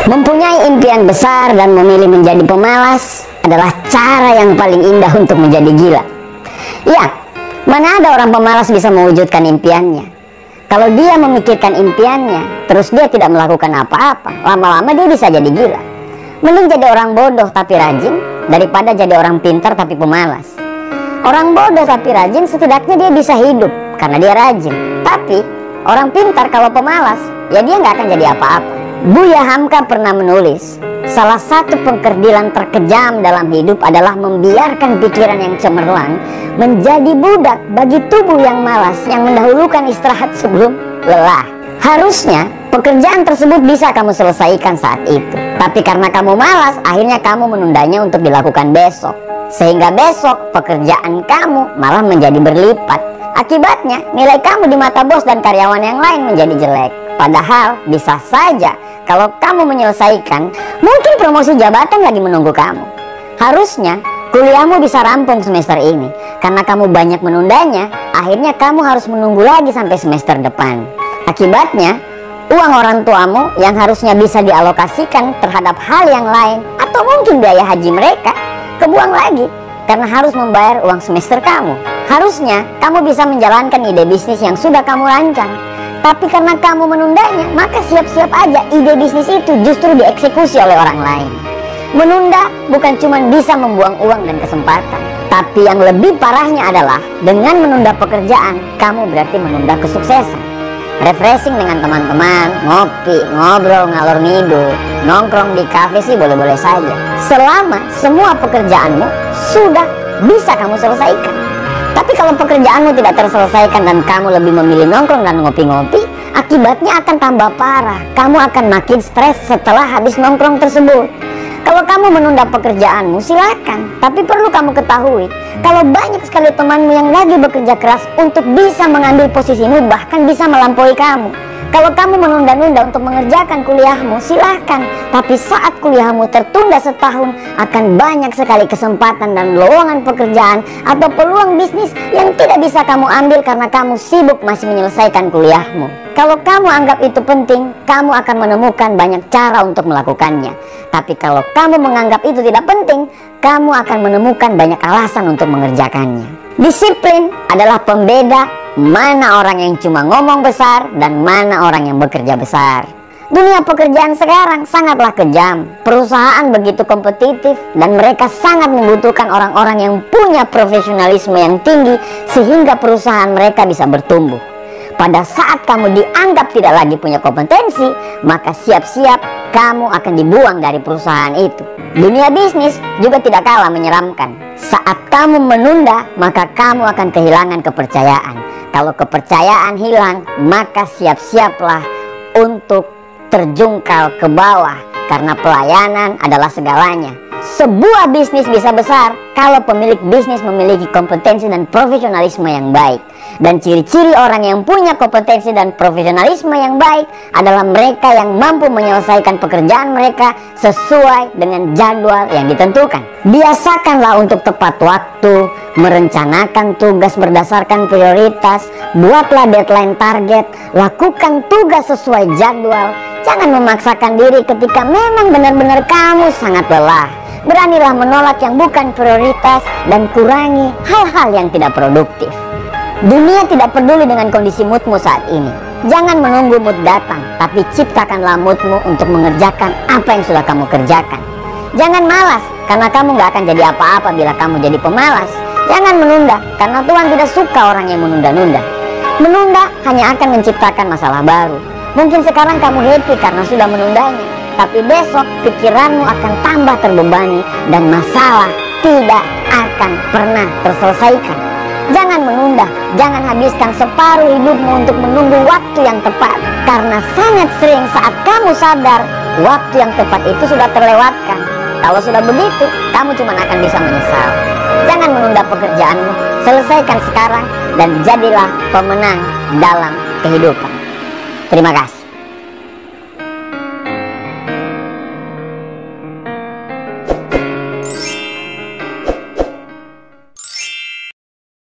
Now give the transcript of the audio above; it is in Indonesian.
Mempunyai impian besar dan memilih menjadi pemalas adalah cara yang paling indah untuk menjadi gila. Ya, mana ada orang pemalas bisa mewujudkan impiannya? Kalau dia memikirkan impiannya, terus dia tidak melakukan apa-apa, lama-lama dia bisa jadi gila. Mending jadi orang bodoh tapi rajin, daripada jadi orang pintar tapi pemalas. Orang bodoh tapi rajin, setidaknya dia bisa hidup karena dia rajin. Tapi orang pintar kalau pemalas, ya dia nggak akan jadi apa-apa. Buya Hamka pernah menulis, salah satu pengkerdilan terkejam dalam hidup adalah membiarkan pikiran yang cemerlang menjadi budak bagi tubuh yang malas, yang mendahulukan istirahat sebelum lelah. Harusnya pekerjaan tersebut bisa kamu selesaikan saat itu, tapi karena kamu malas, akhirnya kamu menundanya untuk dilakukan besok. Sehingga besok pekerjaan kamu malah menjadi berlipat. Akibatnya nilai kamu di mata bos dan karyawan yang lain menjadi jelek. Padahal bisa saja kalau kamu menyelesaikan, mungkin promosi jabatan lagi menunggu kamu. Harusnya kuliahmu bisa rampung semester ini. Karena kamu banyak menundanya, akhirnya kamu harus menunggu lagi sampai semester depan. Akibatnya uang orang tuamu yang harusnya bisa dialokasikan terhadap hal yang lain, atau mungkin biaya haji mereka, kebuang lagi karena harus membayar uang semester kamu. Harusnya kamu bisa menjalankan ide bisnis yang sudah kamu rancang, tapi karena kamu menundanya, maka siap-siap aja ide bisnis itu justru dieksekusi oleh orang lain. Menunda bukan cuma bisa membuang uang dan kesempatan, tapi yang lebih parahnya adalah dengan menunda pekerjaan, kamu berarti menunda kesuksesan. Refreshing dengan teman-teman, ngopi, ngobrol, ngalor ngidul, nongkrong di kafe sih boleh-boleh saja, selama semua pekerjaanmu sudah bisa kamu selesaikan. Tapi kalau pekerjaanmu tidak terselesaikan dan kamu lebih memilih nongkrong dan ngopi-ngopi, akibatnya akan tambah parah. Kamu akan makin stres setelah habis nongkrong tersebut. Kalau kamu menunda pekerjaanmu, silakan. Tapi perlu kamu ketahui, kalau banyak sekali temanmu yang lagi bekerja keras untuk bisa mengambil posisimu, bahkan bisa melampaui kamu. Kalau kamu menunda-nunda untuk mengerjakan kuliahmu, silahkan. Tapi saat kuliahmu tertunda setahun, akan banyak sekali kesempatan dan lowongan pekerjaan atau peluang bisnis yang tidak bisa kamu ambil karena kamu sibuk masih menyelesaikan kuliahmu. Kalau kamu anggap itu penting, kamu akan menemukan banyak cara untuk melakukannya. Tapi kalau kamu menganggap itu tidak penting, kamu akan menemukan banyak alasan untuk mengerjakannya. Disiplin adalah pembeda mana orang yang cuma ngomong besar dan mana orang yang bekerja besar. Dunia pekerjaan sekarang sangatlah kejam. Perusahaan begitu kompetitif dan mereka sangat membutuhkan orang-orang yang punya profesionalisme yang tinggi sehingga perusahaan mereka bisa bertumbuh. Pada saat kamu dianggap tidak lagi punya kompetensi, maka siap-siap kamu akan dibuang dari perusahaan itu. Dunia bisnis juga tidak kalah menyeramkan. Saat kamu menunda, maka kamu akan kehilangan kepercayaan. Kalau kepercayaan hilang, maka siap-siaplah untuk terjungkal ke bawah, karena pelayanan adalah segalanya. Sebuah bisnis bisa besar kalau pemilik bisnis memiliki kompetensi dan profesionalisme yang baik. Dan ciri-ciri orang yang punya kompetensi dan profesionalisme yang baik adalah mereka yang mampu menyelesaikan pekerjaan mereka sesuai dengan jadwal yang ditentukan. Biasakanlah untuk tepat waktu, merencanakan tugas berdasarkan prioritas, buatlah deadline target, lakukan tugas sesuai jadwal. Jangan memaksakan diri ketika memang benar-benar kamu sangat lelah. Beranilah menolak yang bukan prioritas dan kurangi hal-hal yang tidak produktif. Dunia tidak peduli dengan kondisi moodmu saat ini. Jangan menunggu mood datang, tapi ciptakanlah moodmu untuk mengerjakan apa yang sudah kamu kerjakan. Jangan malas, karena kamu gak akan jadi apa-apa bila kamu jadi pemalas. Jangan menunda, karena Tuhan tidak suka orang yang menunda-nunda. Menunda hanya akan menciptakan masalah baru. Mungkin sekarang kamu happy karena sudah menundanya, tapi besok pikiranmu akan tambah terbebani dan masalah tidak akan pernah terselesaikan. Jangan menunda, jangan habiskan separuh hidupmu untuk menunggu waktu yang tepat. Karena sangat sering saat kamu sadar, waktu yang tepat itu sudah terlewatkan. Kalau sudah begitu, kamu cuma akan bisa menyesal. Jangan menunda pekerjaanmu, selesaikan sekarang dan jadilah pemenang dalam kehidupan. Terima kasih.